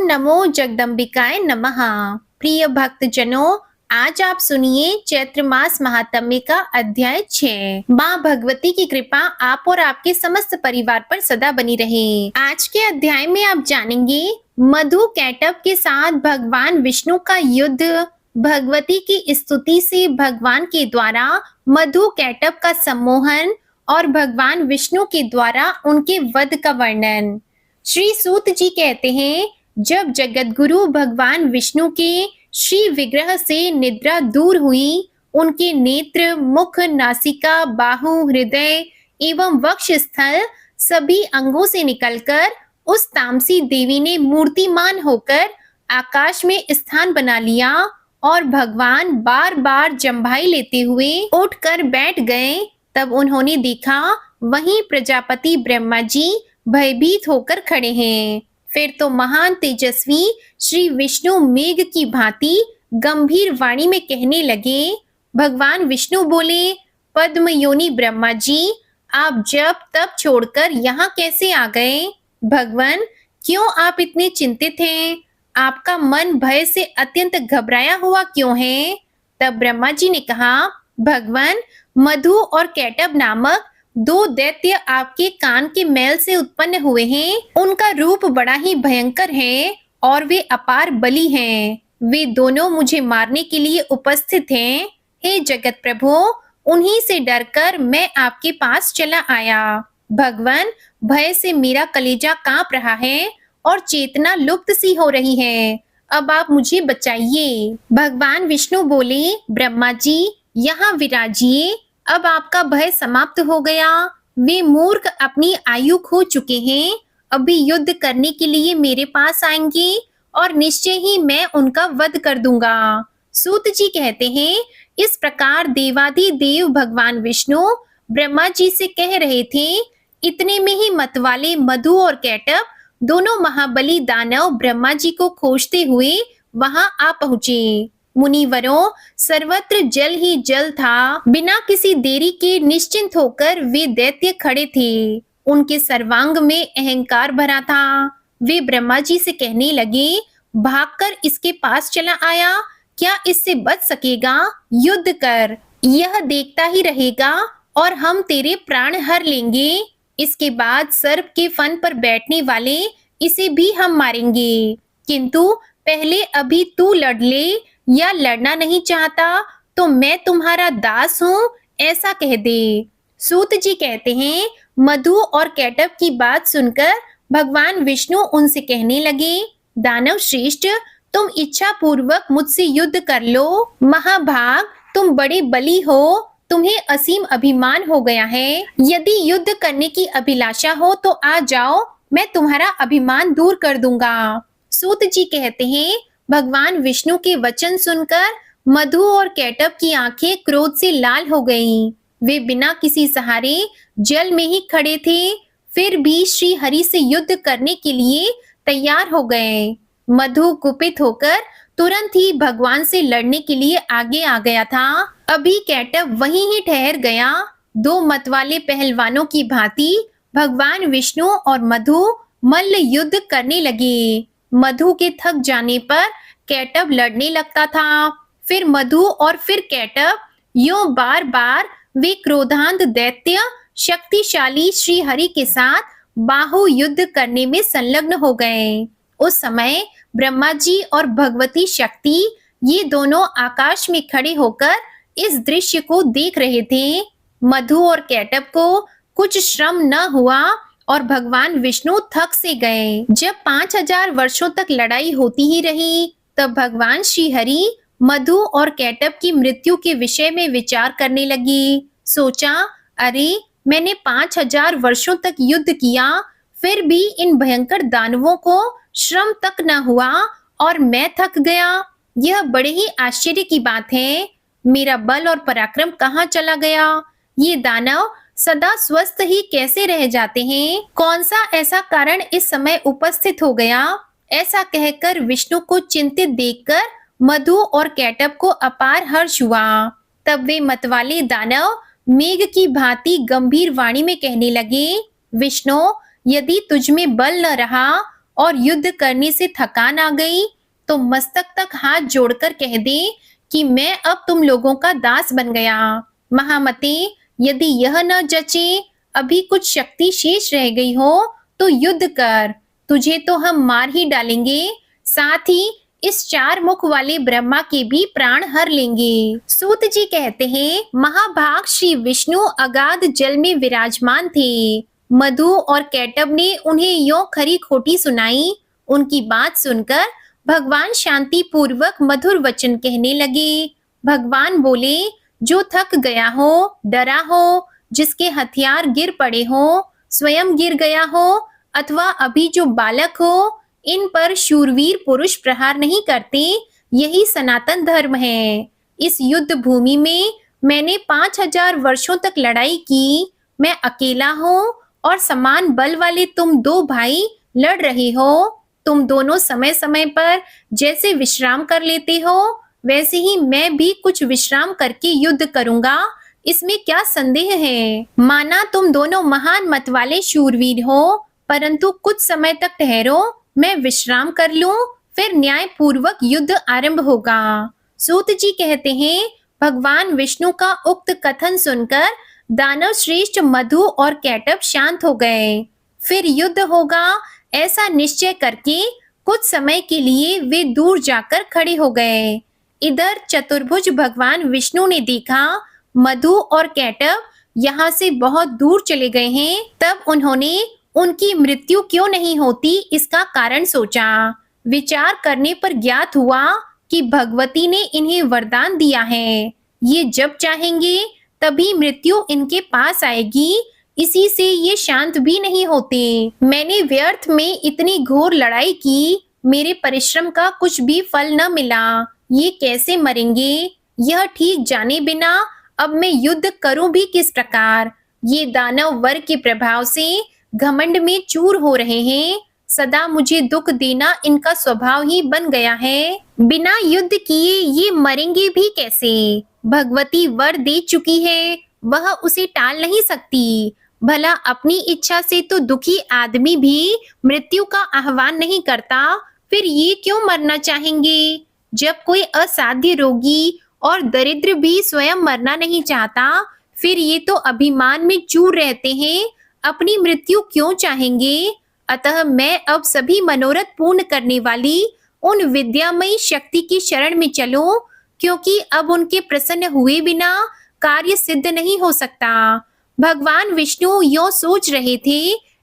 नमो जगदम्बिकाय नमः। प्रिय भक्तजनों, आज आप सुनिए चैत्र मास महात्म्य का अध्याय 6। माँ भगवती की कृपा आप और आपके समस्त परिवार पर सदा बनी रहे। आज के अध्याय में आप जानेंगे मधु कैटभ के साथ भगवान विष्णु का युद्ध, भगवती की स्तुति से भगवान के द्वारा मधु कैटभ का सम्मोहन और भगवान विष्णु के द्वारा उनके वध का वर्णन। श्री सूत जी कहते हैं, जब जगत गुरु भगवान विष्णु के श्री विग्रह से निद्रा दूर हुई, उनके नेत्र, मुख, नासिका, बाहु, हृदय एवं वक्ष स्थल सभी अंगों से निकलकर उस तामसी देवी ने मूर्तिमान होकर आकाश में स्थान बना लिया और भगवान बार बार जम्भाई लेते हुए उठकर बैठ गए। तब उन्होंने देखा वहीं प्रजापति ब्रह्मा जी भयभीत होकर खड़े हैं। फिर तो महान तेजस्वी श्री विष्णु मेघ की भांति गंभीर वाणी में कहने लगे। भगवान विष्णु बोले, पद्म योनि ब्रह्मा जी, आप जब तब छोड़कर यहाँ कैसे आ गए? भगवान, क्यों आप इतने चिंतित हैं? आपका मन भय से अत्यंत घबराया हुआ क्यों है? तब ब्रह्मा जी ने कहा, भगवान, मधु और कैटभ नामक दो दैत्य आपके कान के मैल से उत्पन्न हुए हैं। उनका रूप बड़ा ही भयंकर है और वे अपार बली हैं। वे दोनों मुझे मारने के लिए उपस्थित हैं। हे जगत प्रभु, उन्हीं से डरकर मैं आपके पास चला आया। भगवान, भय से मेरा कलेजा कांप रहा है और चेतना लुप्त सी हो रही है। अब आप मुझे बचाइए। भगवान विष्णु बोले, ब्रह्मा जी, यहाँ विराजिए। अब आपका भय समाप्त हो गया। वे मूर्ख अपनी आयु खो चुके हैं। अभी युद्ध करने के लिए मेरे पास आएंगे और निश्चय ही मैं उनका वध कर दूंगा। सूत जी कहते हैं, इस प्रकार देवाधिदेव भगवान विष्णु ब्रह्मा जी से कह रहे थे। इतने में ही मतवाले मधु और कैटभ दोनों महाबली दानव ब्रह्मा जी को खोजते हुए वहां आ पहुंचे। मुनिवरों, सर्वत्र जल ही जल था। बिना किसी देरी के निश्चिंत होकर वे दैत्य खड़े थे। उनके सर्वांग में अहंकार भरा था। वे ब्रह्मा जी से कहने लगे, भागकर इसके पास चला आया, क्या इससे बच सकेगा? युद्ध कर, यह देखता ही रहेगा और हम तेरे प्राण हर लेंगे। इसके बाद सर्प के फन पर बैठने वाले इसे भी हम मारेंगे। किंतु पहले अभी तू लड़ ले, या लड़ना नहीं चाहता तो मैं तुम्हारा दास हूँ, ऐसा कह दे। सूत जी कहते हैं, मधु और कैटभ की बात सुनकर भगवान विष्णु उनसे कहने लगे, दानव श्रेष्ठ, तुम इच्छा पूर्वक मुझसे युद्ध कर लो। महाभाग, तुम बड़े बली हो, तुम्हें असीम अभिमान हो गया है। यदि युद्ध करने की अभिलाषा हो तो आ जाओ, मैं तुम्हारा अभिमान दूर कर दूंगा। सूत जी कहते हैं, भगवान विष्णु के वचन सुनकर मधु और कैटभ की आंखें क्रोध से लाल हो गईं। वे बिना किसी सहारे जल में ही खड़े थे, फिर भी श्री हरि से युद्ध करने के लिए तैयार हो गए। मधु कुपित होकर तुरंत ही भगवान से लड़ने के लिए आगे आ गया था। अभी कैटभ वहीं ही ठहर गया। दो मतवाले पहलवानों की भांति भगवान विष्णु और मधु मल्ल युद्ध करने लगे। मधु के थक जाने पर कैटभ लड़ने लगता था। फिर मधु और फिर कैटभ, यूं बार बार वे क्रोधांध दैत्य शक्तिशाली श्री हरि के साथ बाहु युद्ध करने में संलग्न हो गए। उस समय ब्रह्मा जी और भगवती शक्ति ये दोनों आकाश में खड़े होकर इस दृश्य को देख रहे थे। मधु और कैटभ को कुछ श्रम न हुआ और भगवान विष्णु थक से गए। जब 5000 वर्षों तक लड़ाई होती ही रही, तब भगवान श्री हरि मधु और कैटभ की मृत्यु के विषय में विचार करने लगे। सोचा, अरे, मैंने 5000 वर्षों तक युद्ध किया, फिर भी इन भयंकर दानवों को श्रम तक न हुआ और मैं थक गया। यह बड़े ही आश्चर्य की बात है। मेरा बल और पराक्रम कहाँ चला गया? ये दानव सदा स्वस्थ ही कैसे रह जाते हैं? कौन सा ऐसा कारण इस समय उपस्थित हो गया? ऐसा कहकर विष्णु को चिंतित देखकर मधु और कैटभ को अपार हर्ष हुआ। तब वे मतवाले दानव मेघ की भांति गंभीर वाणी में कहने लगे, विष्णु, यदि तुझ में बल न रहा और युद्ध करने से थकान आ गई तो मस्तक तक हाथ जोड़कर कह दे कि मैं अब तुम लोगों का दास बन गया। महामते, यदि यह न जचे, अभी कुछ शक्ति शेष रह गई हो तो युद्ध कर, तुझे तो हम मार ही डालेंगे, साथ ही इस चार मुख वाले ब्रह्मा के भी प्राण हर लेंगे। सूत जी कहते हैं, महाभाग श्री विष्णु अगाध जल में विराजमान थे। मधु और कैटब ने उन्हें यों खरी खोटी सुनाई। उनकी बात सुनकर भगवान शांति पूर्वक मधुर वचन कहने लगे। भगवान बोले, जो थक गया हो, डरा हो, जिसके हथियार गिर पड़े हो, स्वयं गिर गया हो, अथवा अभी जो बालक हो, इन पर शूरवीर पुरुष प्रहार नहीं करते, यही सनातन धर्म है। इस युद्ध भूमि में मैंने 5000 वर्षों तक लड़ाई की। मैं अकेला हूँ और समान बल वाले तुम दो भाई लड़ रहे हो। तुम दोनों समय समय पर जैसे विश्राम कर लेते हो, वैसे ही मैं भी कुछ विश्राम करके युद्ध करूंगा। इसमें क्या संदेह है? माना तुम दोनों महान मत वाले शूरवीर हो, परंतु कुछ समय तक ठहरो, मैं विश्राम कर लूं, फिर न्याय पूर्वक युद्ध आरंभ होगा। सूत जी कहते हैं, भगवान विष्णु का उक्त कथन सुनकर दानव श्रेष्ठ मधु और कैटब शांत हो गए। फिर युद्ध होगा ऐसा निश्चय करके कुछ समय के लिए वे दूर जाकर खड़े हो गए। इधर चतुर्भुज भगवान विष्णु ने देखा मधु और कैटब यहाँ से बहुत दूर चले गए हैं। तब उन्होंने उनकी मृत्यु क्यों नहीं होती इसका कारण सोचा। विचार करने पर ज्ञात हुआ कि भगवती ने इन्हें वरदान दिया है, ये जब चाहेंगे तभी मृत्यु इनके पास आएगी, इसी से ये शांत भी नहीं होते। मैंने व्यर्थ में इतनी घोर लड़ाई की, मेरे परिश्रम का कुछ भी फल न मिला, ये कैसे मरेंगे, यह ठीक जाने बिना अब मैं युद्ध करूं भी किस प्रकार। ये दानव वर के प्रभाव से घमंड में चूर हो रहे हैं, सदा मुझे दुख देना इनका स्वभाव ही बन गया है। बिना युद्ध किए ये मरेंगे भी कैसे? भगवती वर दे चुकी है, वह उसे टाल नहीं सकती। भला अपनी इच्छा से तो दुखी आदमी भी मृत्यु का आह्वान नहीं करता, फिर ये क्यों मरना चाहेंगे? जब कोई असाध्य रोगी और दरिद्र भी स्वयं मरना नहीं चाहता, फिर ये तो अभिमान में चूर रहते हैं, अपनी मृत्यु क्यों चाहेंगे? अतः मैं अब सभी मनोरथ पूर्ण करने वाली उन विद्यामयी शक्ति की शरण में चलूं, क्योंकि अब उनके प्रसन्न हुए बिना कार्य सिद्ध नहीं हो सकता। भगवान विष्णु यों सोच रहे थे,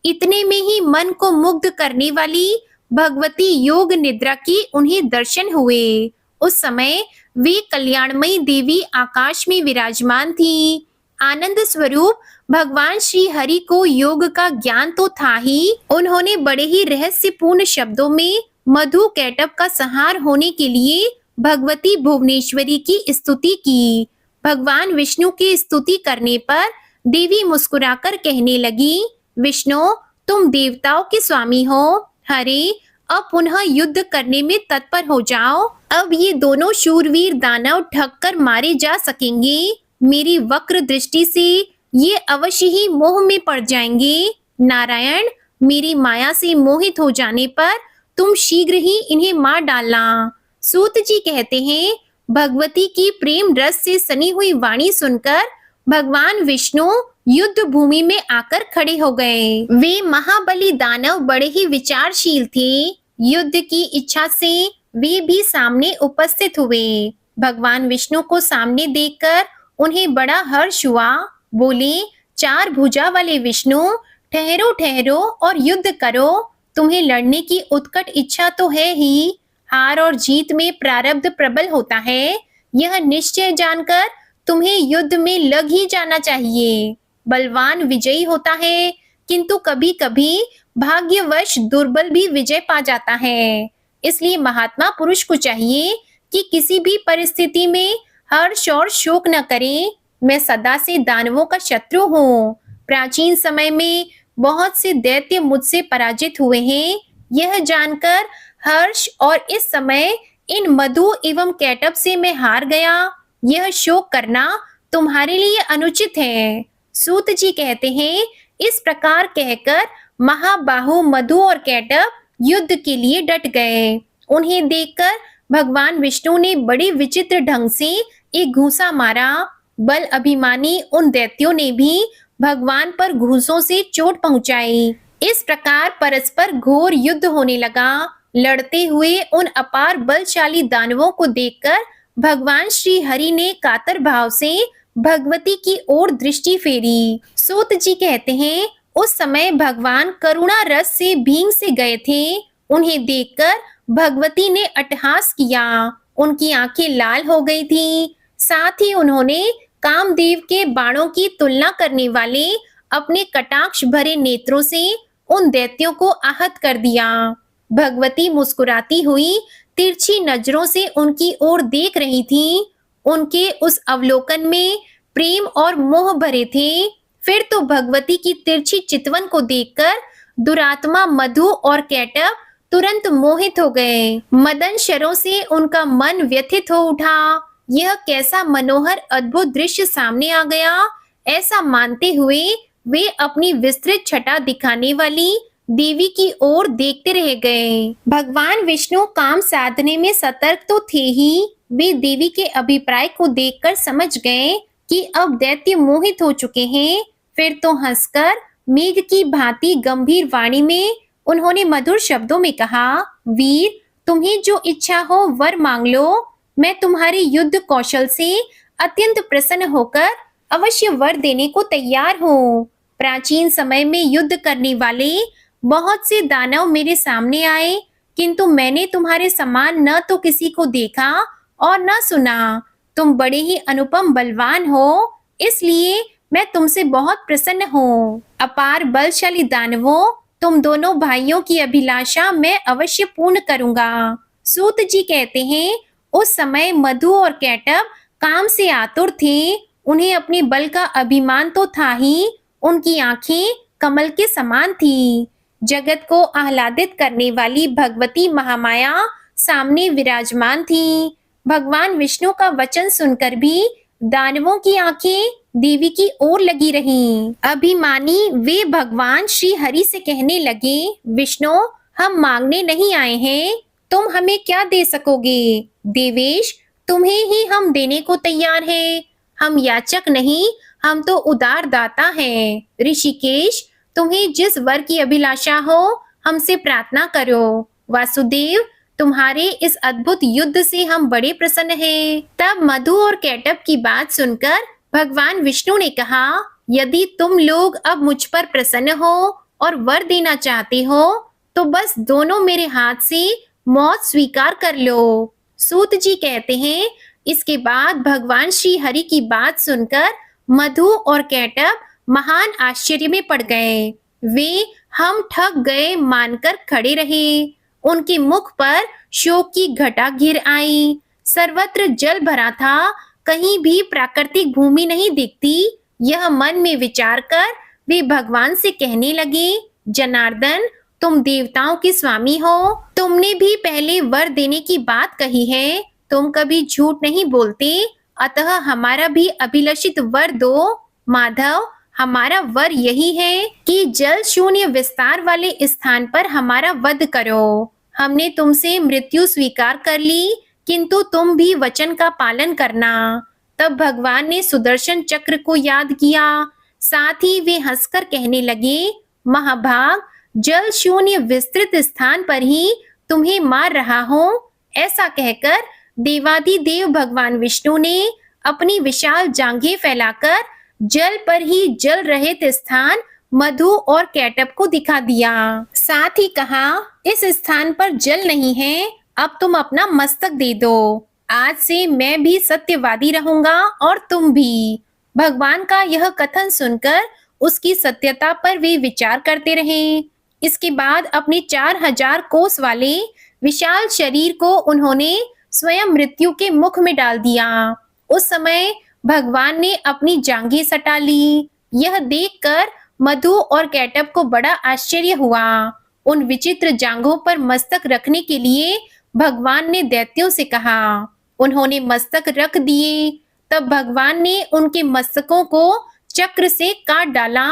इतने में ही मन को मुग्ध करने वाली भगवती योग निद्रा की उन्हें दर्शन हुए। उस समय वे कल्याणमयी देवी आकाश में विराजमान थी। आनंद स्वरूप भगवान श्री हरि को योग का ज्ञान तो था ही, उन्होंने बड़े ही रहस्यपूर्ण शब्दों में मधु कैटब का संहार होने के लिए भगवती भुवनेश्वरी की स्तुति की। भगवान विष्णु की स्तुति करने पर देवी मुस्कुराकर कहने लगी, विष्णु तुम देवताओं के स्वामी हो, हरे अब पुनः युद्ध करने में तत्पर हो जाओ। अब ये दोनों शूरवीर दानव ठग कर मारे जा सकेंगे। मेरी वक्र दृष्टि से ये अवश्य ही मोह में पड़ जाएंगे। नारायण, मेरी माया से मोहित हो जाने पर तुम शीघ्र ही इन्हें मार डालना। सूत जी कहते हैं, भगवती की प्रेम रस से सनी हुई वाणी सुनकर भगवान विष्णु युद्ध भूमि में आकर खड़े हो गए। वे महाबली दानव बड़े ही विचारशील थे। युद्ध की इच्छा से वे भी सामने उपस्थित हुए। भगवान विष्णु को सामने देखकर उन्हें बड़ा हर्ष हुआ। बोले, चार भुजा वाले विष्णु, ठहरो ठहरो और युद्ध करो। तुम्हें लड़ने की उत्कट इच्छा तो है ही, हार और जीत में प्रारब्ध प्रबल होता है, यह निश्चय जानकर तुम्हें युद्ध में लग ही जाना चाहिए। बलवान विजयी होता है, किंतु कभी कभी भाग्यवश दुर्बल भी विजय पा जाता है। इसलिए महात्मा पुरुष को चाहिए कि किसी भी परिस्थिति में हर्ष और शोक न करे। मैं सदा से दानवों का शत्रु हूँ। प्राचीन समय में बहुत से दैत्य मुझसे पराजित हुए हैं, यह जानकर हर्ष, और इस समय इन मधु एवं कैटब से मैं हार गया, यह शोक करना तुम्हारे लिए अनुचित है। सूत जी कहते हैं, इस प्रकार कहकर महाबाहु मधु और कैटब युद्ध के लिए डट गए। उन्हें देखकर भगवान विष्णु ने बड़े विचित्र ढंग से एक घूंसा मारा। बल अभिमानी उन दैत्यों ने भी भगवान पर घूंसों से चोट पहुंचाई। इस प्रकार परस्पर घोर युद्ध होने लगा। लड़ते हुए उन अपार बलशाली दानवों को देखकर भगवान श्री हरि ने कातर भाव से भगवती की ओर दृष्टि फेरी। सूत जी कहते हैं, उस समय भगवान करुणा रस से भींग से गए थे। उन्हें देखकर भगवती ने अट्टहास किया। उनकी आंखें लाल हो गई थी। साथ ही उन्होंने कामदेव के बाणों की तुलना करने वाले अपने कटाक्ष भरे नेत्रों से उन दैत्यों को आहत कर दिया। भगवती मुस्कुराती हुई तिरछी नजरों से उनकी ओर देख रही थी। उनके उस अवलोकन में प्रेम और मोह भरे थे। फिर तो भगवती की तिरछी चितवन को देखकर दुरात्मा मधु और कैटब तुरंत मोहित हो गए। मदन शरों से उनका मन व्यथित हो उठा। यह कैसा मनोहर अद्भुत दृश्य सामने आ गया, ऐसा मानते हुए वे अपनी विस्तृत छटा दिखाने वाली देवी की ओर देखते रह गए। भगवान विष्णु काम साधने में सतर्क तो थे ही, वे देवी के अभिप्राय को देखकर समझ गए कि अब दैत्य मोहित हो चुके हैं। फिर तो हंसकर मेघ की भांति गंभीर वाणी में उन्होंने मधुर शब्दों में कहा, वीर, तुम्हें जो इच्छा हो वर मांग लो। मैं तुम्हारे युद्ध कौशल से अत्यंत प्रसन्न होकर अवश्य वर देने को तैयार हूँ। प्राचीन समय में युद्ध करने वाले बहुत से दानव मेरे सामने आए, किंतु मैंने तुम्हारे समान न तो किसी को देखा और न सुना। तुम बड़े ही अनुपम बलवान हो, इसलिए मैं तुमसे बहुत प्रसन्न हूँ। अपार बलशाली दानवों, तुम दोनों भाइयों की अभिलाषा मैं अवश्य पूर्ण करूंगा। सूत जी कहते हैं, उस समय मधु और कैटब काम से आतुर थे। उन्हें अपने बल का अभिमान तो था ही, उनकी आंखें कमल के समान थी। जगत को आह्लादित करने वाली भगवती महामाया सामने विराजमान थी। भगवान विष्णु का वचन सुनकर भी दानवों की आंखें देवी की ओर लगी रहीं। अभिमानी वे भगवान श्री हरि से कहने लगे, विष्णु, हम मांगने नहीं आए हैं, तुम हमें क्या दे सकोगे? देवेश, तुम्हें ही हम देने को तैयार हैं। हम याचक नहीं, हम तो उदार दाता हैं। ऋषिकेश, तुम्हें जिस वर की अभिलाषा हो हमसे प्रार्थना करो। वासुदेव, तुम्हारे इस अद्भुत युद्ध से हम बड़े प्रसन्न हैं। तब मधु और कैटब की बात सुनकर भगवान विष्णु ने कहा, यदि तुम लोग अब मुझ पर प्रसन्न हो और वर देना चाहते हो तो बस दोनों मेरे हाथ से मौत स्वीकार कर लो। सूत जी कहते हैं, इसके बाद भगवान श्री हरि की बात सुनकर मधु और कैटब महान आश्चर्य में पड़ गए। वे हम ठग गए मानकर खड़े रहे। उनके मुख पर शोक की घटा घिर आई। सर्वत्र जल भरा था, कहीं भी प्राकृतिक भूमि नहीं दिखती। यह मन में विचार कर वे भगवान से कहने लगे, जनार्दन, तुम देवताओं के स्वामी हो, तुमने भी पहले वर देने की बात कही है, तुम कभी झूठ नहीं बोलते, अतः हमारा भी अभिलषित वर दो। माधव, हमारा वर यही है कि जल शून्य विस्तार वाले स्थान पर हमारा वध करो। हमने तुमसे मृत्यु स्वीकार कर ली, किंतु तुम भी वचन का पालन करना। तब भगवान ने सुदर्शन चक्र को याद किया। साथ ही वे हंसकर कहने लगे, महाभाग, जल शून्य विस्तृत स्थान पर ही तुम्हें मार रहा हूँ। ऐसा कहकर देवादिदेव भगवान विष्णु ने अपनी विशाल जांघें फैलाकर जल पर ही जल रहित स्थान मधु और कैटब को दिखा दिया। साथ ही कहा, इस स्थान पर जल नहीं है, अब तुम अपना मस्तक दे दो। आज से मैं भी सत्यवादी रहूंगा और तुम भी। भगवान का यह कथन सुनकर उसकी सत्यता पर वे विचार करते रहे। इसके बाद अपने 4000 कोस वाले विशाल शरीर को उन्होंने स्वयं मृत्यु के मुख में डाल दिया। उस समय भगवान ने अपनी जांघें सटा ली। यह देखकर मधु और कैटब को बड़ा आश्चर्य हुआ। उन विचित्र जांघों पर मस्तक रखने के लिए भगवान ने दैत्यों से कहा। उन्होंने मस्तक रख दिए। तब भगवान ने उनके मस्तकों को चक्र से काट डाला।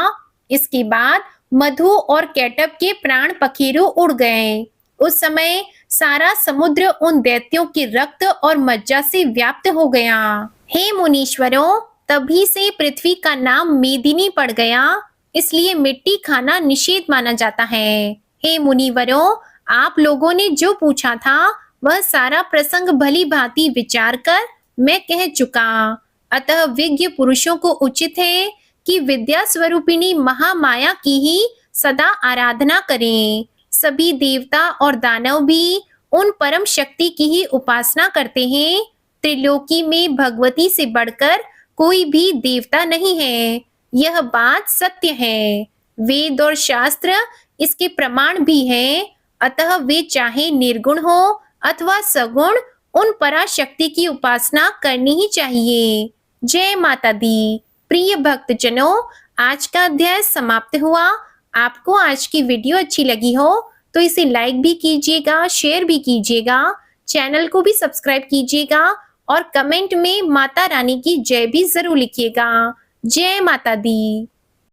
इसके बाद मधु और कैटब के प्राण पखेरु उड़ गए। उस समय सारा समुद्र उन दैत्यों के रक्त और मज्जा से व्याप्त हो गया। हे मुनीश्वरों, तभी से पृथ्वी का नाम मेदिनी पड़ गया, इसलिए मिट्टी खाना निषेध माना जाता है। हे मुनिवरों, आप लोगों ने जो पूछा था वह सारा प्रसंग भली भांति विचार कर मैं कह चुका। अतः विज्ञ पुरुषों को उचित है कि विद्या स्वरूपिणी महामाया की ही सदा आराधना करें। सभी देवता और दानव भी उन परम शक्ति की ही उपासना करते हैं। त्रिलोकी में भगवती से बढ़कर कोई भी देवता नहीं है, यह बात सत्य है। वेद और शास्त्र इसके प्रमाण भी हैं। अतः वे चाहे निर्गुण हो अथवा सगुण, उन पराशक्ति की उपासना करनी ही चाहिए। जय माता दी। प्रिय भक्तजनों, आज का अध्याय समाप्त हुआ। आपको आज की वीडियो अच्छी लगी हो तो इसे लाइक भी कीजिएगा, शेयर भी कीजिएगा, चैनल को भी सब्सक्राइब कीजिएगा और कमेंट में माता रानी की जय भी जरूर लिखिएगा। जय माता दी।